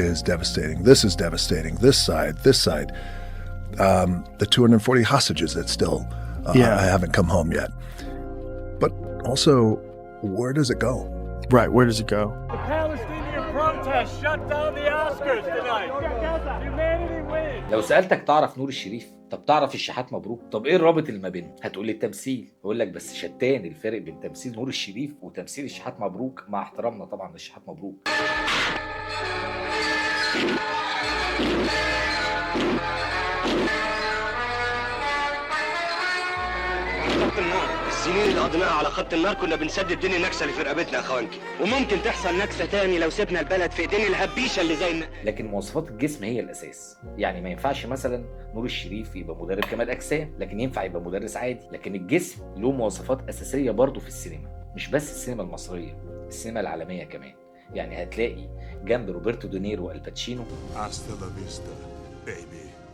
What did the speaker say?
is devastating. This is devastating. This side. The 240 hostages that still haven't come home yet. But also, where does it go? Right, where does it go? The Palestinian protest shut down the Oscars tonight. Humanity wins. لو سألتك تعرف نور الشريف؟ طب تعرف الشحات مبروك؟ طب ايه الرابط اللي ما بينهم؟ هتقول لي التمثيل. هقول لك بس شتان الفرق بين تمثيل نور الشريف وتمثيل الشحات مبروك، مع احترامنا طبعا للشحات مبروك. خط النار، السنين اللي قضيناها على خط النار كنا بنسدد دين النكسه اللي في رقبتنا يا اخوانكي، وممكن تحصل نكسه تاني لو سيبنا البلد في ايدين الهبيشه اللي زينا. لكن مواصفات الجسم هي الاساس، يعني ما ينفعش مثلا نور الشريف يبقى مدرب كمال اجسام، لكن ينفع يبقى مدرس عادي. لكن الجسم له مواصفات اساسيه برضه في السينما، مش بس السينما المصريه، السينما العالميه كمان. يعني هتلاقي جنب روبرتو دينيرو والباتشينو Hasta la vista, baby.